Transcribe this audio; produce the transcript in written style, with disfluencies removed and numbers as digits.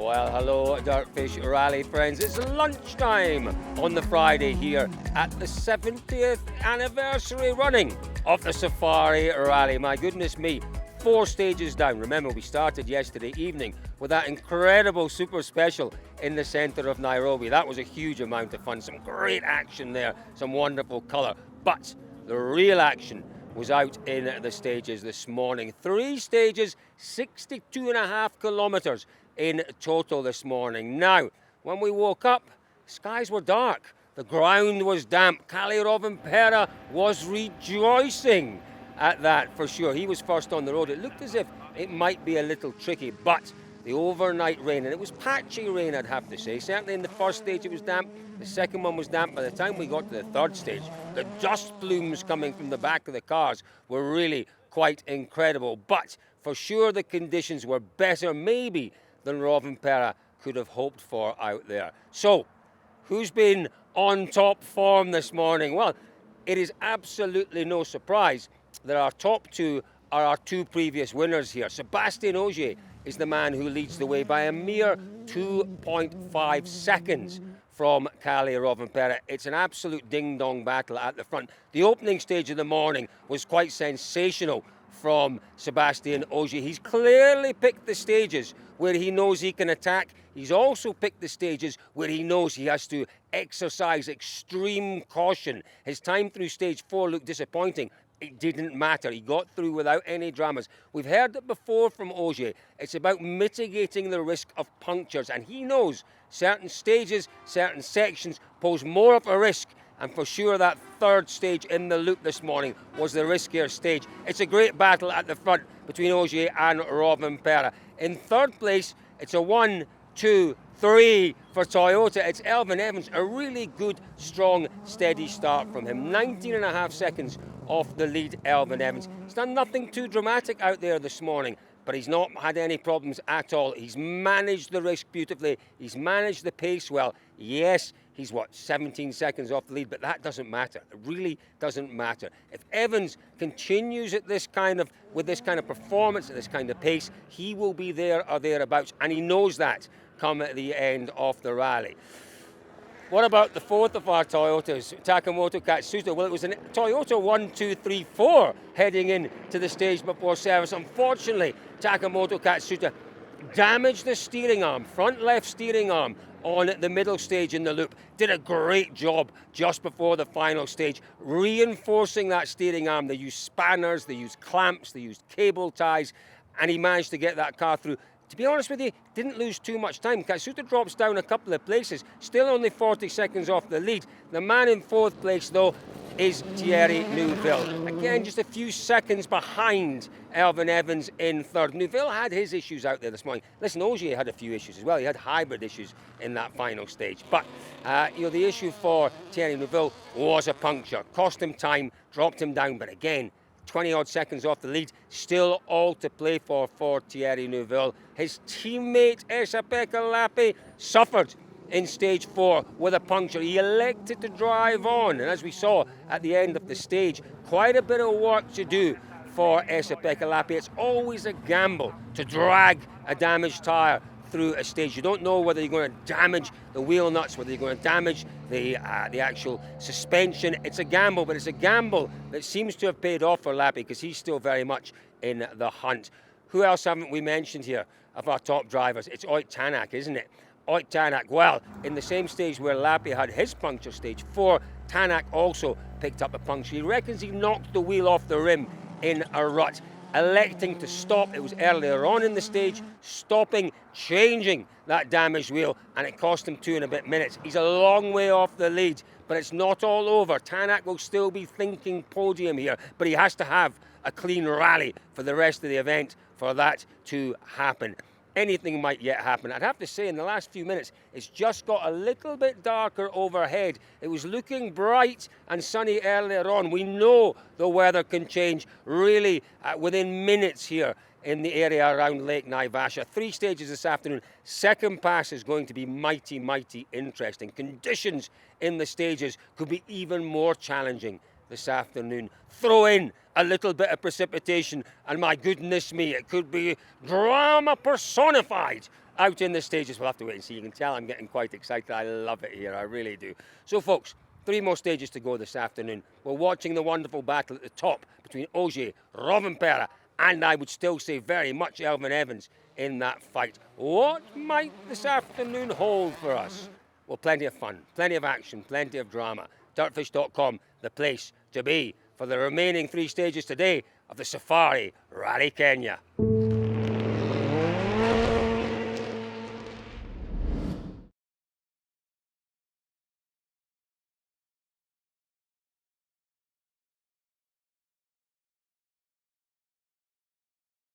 Well, hello, Dirtfish Rally friends. It's lunchtime on the Friday here at the 70th anniversary running of the Safari Rally. My goodness me, 4 stages down. Remember, we started yesterday evening with that incredible super special in the centre of Nairobi. That was a huge amount of fun. Some great action there, some wonderful colour. But the real action was out in the stages this morning. 3 stages, 62.5 kilometres in total this morning. Now, when we woke up, skies were dark. The ground was damp. Cali Rovanpera was rejoicing at that for sure. He was first on the road. It looked as if it might be a little tricky, but the overnight rain, and it was patchy rain, I'd have to say. Certainly in the first stage it was damp. The second one was damp. By the time we got to the third stage, the dust plumes coming from the back of the cars were really quite incredible. But for sure the conditions were better maybe than Rovanpera could have hoped for out there. So, who's been on top form this morning? Well, it is absolutely no surprise that our top 2 are our 2 previous winners here. Sébastien Ogier is the man who leads the way by a mere 2.5 seconds from Cali Rovanpera. It's an absolute ding-dong battle at the front. The opening stage of the morning was quite sensational from Sébastien Ogier. He's clearly picked the stages where he knows he can attack. He's also picked the stages where he knows he has to exercise extreme caution. His time through stage 4 looked disappointing. It didn't matter. He got through without any dramas. We've heard it before from Ogier. It's about mitigating the risk of punctures, and he knows certain stages, certain sections pose more of a risk, and for sure that third stage in the loop this morning was the riskier stage. It's a great battle at the front between Ogier and Rovanpera. In third place, it's a 1, 2, 3 for Toyota. It's Elfyn Evans, a really good, strong, steady start from him. 19.5 seconds off the lead, Elfyn Evans. He's done nothing too dramatic out there this morning, but he's not had any problems at all. He's managed the risk beautifully. He's managed the pace well. Yes, he's 17 seconds off the lead, but that doesn't matter. It really doesn't matter. If Evans continues at with this kind of performance, at this kind of pace, he will be there or thereabouts, and he knows that come at the end of the rally. What about the fourth of our Toyotas, Takamoto Katsuta? Well, it was a Toyota 1, 2, 3, 4 heading in to the stage before service. Unfortunately, Takamoto Katsuta damaged the steering arm, front left steering arm, on the middle stage in the loop. Did a great job just before the final stage, reinforcing that steering arm. They used spanners, they used clamps, they used cable ties, and he managed to get that car through. To be honest with you, didn't lose too much time. Katsuta drops down a couple of places, still only 40 seconds off the lead. The man in 4th place, though, is Thierry Neuville. Again, just a few seconds behind Elfyn Evans in 3rd. Neuville had his issues out there this morning. Listen, Ogier had a few issues as well. He had hybrid issues in that final stage. But, the issue for Thierry Neuville was a puncture. Cost him time, dropped him down, but again, 20-odd seconds off the lead, still all to play for Thierry Neuville. His teammate Esa-Pekka Lappi suffered in stage 4 with a puncture. He elected to drive on, and as we saw at the end of the stage, quite a bit of work to do for Esa-Pekka Lappi. It's always a gamble to drag a damaged tyre through a stage. You don't know whether you're going to damage the wheel nuts, whether you're going to damage the actual suspension. It's a gamble, but it's a gamble that seems to have paid off for Lappi because he's still very much in the hunt. Who else haven't we mentioned here of our top drivers? It's Ott Tanak, isn't it? Ott Tanak, well, in the same stage where Lappi had his puncture, stage 4, Tanak also picked up a puncture. He reckons he knocked the wheel off the rim in a rut, electing to stop. It was earlier on in the stage, stopping, changing that damaged wheel, and it cost him 2 and a bit minutes. He's a long way off the lead, but it's not all over. Tanak will still be thinking podium here, but he has to have a clean rally for the rest of the event for that to happen. Anything might yet happen. I'd have to say in the last few minutes, it's just got a little bit darker overhead. It was looking bright and sunny earlier on. We know the weather can change really within minutes here in the area around Lake Naivasha. 3 stages this afternoon. Second pass is going to be mighty, mighty interesting. Conditions in the stages could be even more challenging this afternoon. Throw in a little bit of precipitation, and my goodness me, it could be drama personified out in the stages. We'll have to wait and see. You can tell I'm getting quite excited. I love it here, I really do. So folks, 3 more stages to go this afternoon. We're watching the wonderful battle at the top between Ogier, Rovanpera, and I would still say very much Elvin Evans in that fight. What might this afternoon hold for us? Well, plenty of fun, plenty of action, plenty of drama. Dirtfish.com, the place to be for the remaining 3 stages today of the Safari Rally Kenya.